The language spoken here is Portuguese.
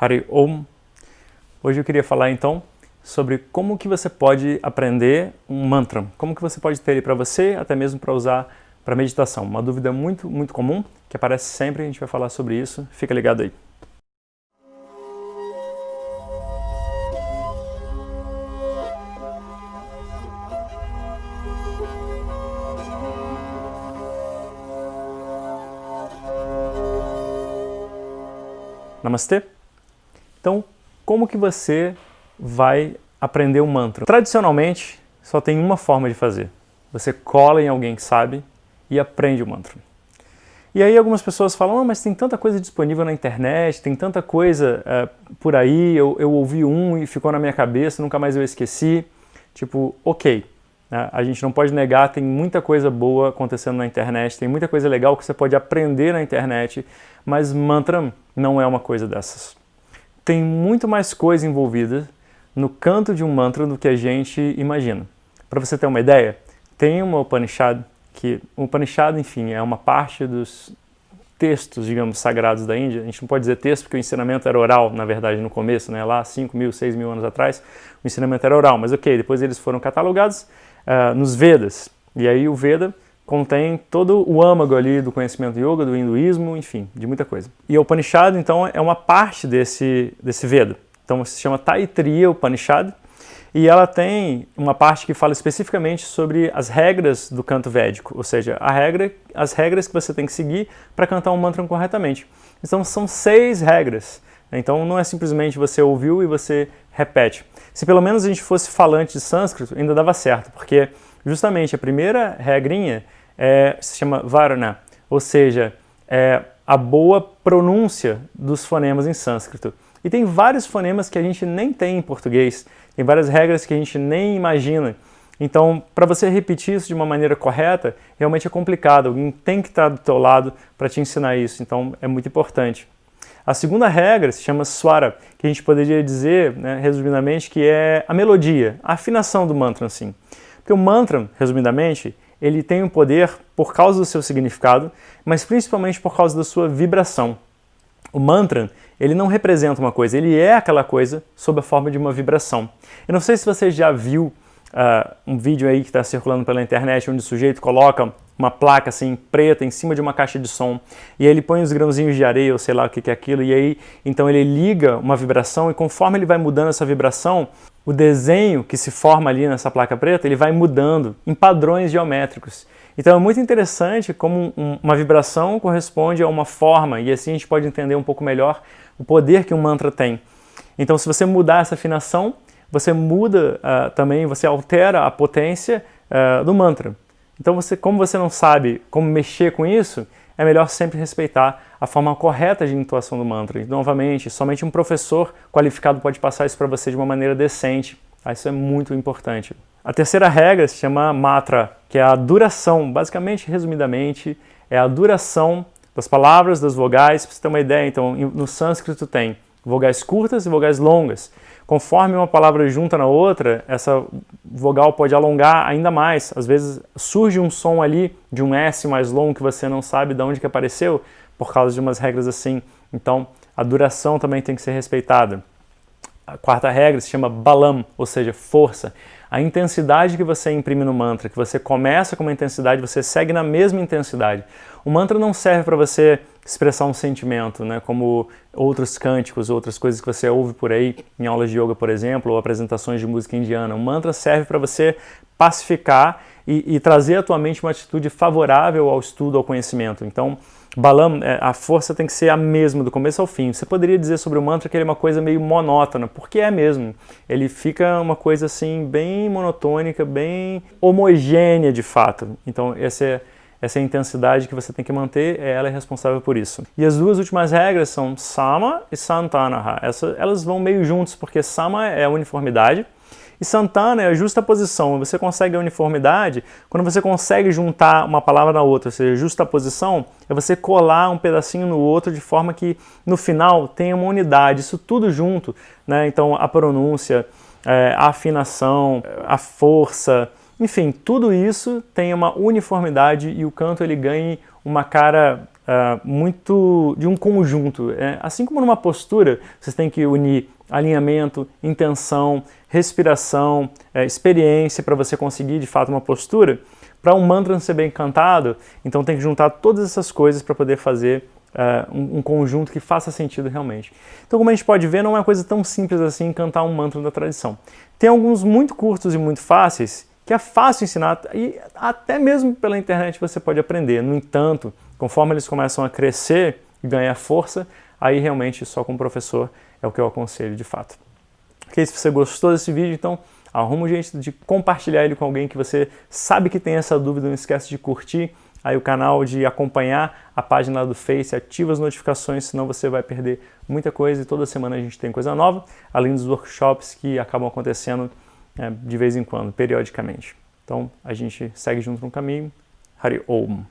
Hari Om. Hoje eu queria falar então sobre como que você pode aprender um mantra, como que você pode ter ele para você, até mesmo para usar para meditação. Uma dúvida muito comum, que aparece sempre, a gente vai falar sobre isso, fica ligado aí. Namastê? Então, como que você vai aprender um mantra? Tradicionalmente, só tem uma forma de fazer. Você cola em alguém que sabe e aprende o mantra. E aí algumas pessoas falam, mas tem tanta coisa disponível na internet, tem tanta coisa por aí, eu ouvi um e ficou na minha cabeça, nunca mais eu esqueci. Tipo, ok, né? A gente não pode negar, tem muita coisa boa acontecendo na internet, tem muita coisa legal que você pode aprender na internet, mas mantra não é uma coisa dessas. Tem muito mais coisa envolvida no canto de um mantra do que a gente imagina. Para você ter uma ideia, tem uma Upanishad, que o Upanishad, enfim, é uma parte dos textos, digamos, sagrados da Índia. A gente não pode dizer texto porque o ensinamento era oral, na verdade, no começo, né? Lá 5.000, 6.000 anos atrás, o ensinamento era oral, mas ok, depois eles foram catalogados nos Vedas, e aí o Veda contém todo o âmago ali do conhecimento yoga, do hinduísmo, enfim, de muita coisa. E a Upanishad, então, é uma parte desse Veda. Então, se chama Taittiriya Upanishad, e ela tem uma parte que fala especificamente sobre as regras do canto védico, ou seja, as regras que você tem que seguir para cantar um mantra corretamente. Então, são 6 regras. Então, não é simplesmente você ouviu e você repete. Se pelo menos a gente fosse falante de sânscrito, ainda dava certo, porque justamente a primeira regrinha se chama Varna, ou seja, a boa pronúncia dos fonemas em sânscrito. E tem vários fonemas que a gente nem tem em português, tem várias regras que a gente nem imagina. Então, para você repetir isso de uma maneira correta, realmente é complicado. Alguém tem que estar do teu lado para te ensinar isso, então é muito importante. A segunda regra se chama Swara, que a gente poderia dizer, né, resumidamente, que é a melodia, a afinação do mantra, assim. Porque o mantra, resumidamente, ele tem um poder por causa do seu significado, mas principalmente por causa da sua vibração. O mantra, ele não representa uma coisa, ele é aquela coisa sob a forma de uma vibração. Eu não sei se você já viu um vídeo aí que está circulando pela internet, onde o sujeito coloca uma placa assim preta em cima de uma caixa de som, e aí ele põe os grãozinhos de areia, ou sei lá o que é aquilo, e aí então ele liga uma vibração, e conforme ele vai mudando essa vibração, o desenho que se forma ali nessa placa preta, ele vai mudando em padrões geométricos. Então é muito interessante como uma vibração corresponde a uma forma, e assim a gente pode entender um pouco melhor o poder que um mantra tem. Então se você mudar essa afinação, você muda também, você altera a potência do mantra. Então como você não sabe como mexer com isso, é melhor sempre respeitar a forma correta de entoação do mantra. E, novamente, somente um professor qualificado pode passar isso para você de uma maneira decente. Isso é muito importante. A terceira regra se chama matra, que é a duração, basicamente, resumidamente, é a duração das palavras, das vogais. Para você ter uma ideia, então, no sânscrito tem vogais curtas e vogais longas. Conforme uma palavra junta na outra, essa vogal pode alongar ainda mais. Às vezes surge um som ali de um S mais longo que você não sabe de onde que apareceu, por causa de umas regras assim. Então, a duração também tem que ser respeitada. A quarta regra se chama balam, ou seja, força. A intensidade que você imprime no mantra, que você começa com uma intensidade, você segue na mesma intensidade. O mantra não serve para você expressar um sentimento, né, como outros cânticos, outras coisas que você ouve por aí em aulas de yoga, por exemplo, ou apresentações de música indiana. O mantra serve para você pacificar e trazer à tua mente uma atitude favorável ao estudo, ao conhecimento. Então, balam, a força tem que ser a mesma do começo ao fim. Você poderia dizer sobre o mantra que ele é uma coisa meio monótona, porque é mesmo. Ele fica uma coisa assim bem monotônica, bem homogênea de fato. Então essa é a intensidade que você tem que manter, ela é responsável por isso. E as duas últimas regras são sama e santanaha. Elas vão meio juntos, porque sama é a uniformidade, e santana é a justaposição. Você consegue a uniformidade quando você consegue juntar uma palavra na outra, ou seja, justaposição é você colar um pedacinho no outro de forma que no final tenha uma unidade, isso tudo junto, né? Então a pronúncia, a afinação, a força, enfim, tudo isso tem uma uniformidade e o canto ele ganha uma cara muito de um conjunto. Assim como numa postura, vocês têm que unir alinhamento, intenção, respiração, experiência para você conseguir de fato uma postura. Para um mantra ser bem cantado, então tem que juntar todas essas coisas para poder fazer um conjunto que faça sentido realmente. Então, como a gente pode ver, não é uma coisa tão simples assim cantar um mantra da tradição. Tem alguns muito curtos e muito fáceis, que é fácil ensinar, e até mesmo pela internet você pode aprender. No entanto, conforme eles começam a crescer e ganhar força, aí realmente só com o professor é o que eu aconselho de fato. Ok, se você gostou desse vídeo, então arruma um jeito de compartilhar ele com alguém que você sabe que tem essa dúvida, não esquece de curtir aí o canal, de acompanhar a página lá do Face, ativa as notificações, senão você vai perder muita coisa e toda semana a gente tem coisa nova, além dos workshops que acabam acontecendo de vez em quando, periodicamente. Então a gente segue junto no caminho. Hari Om.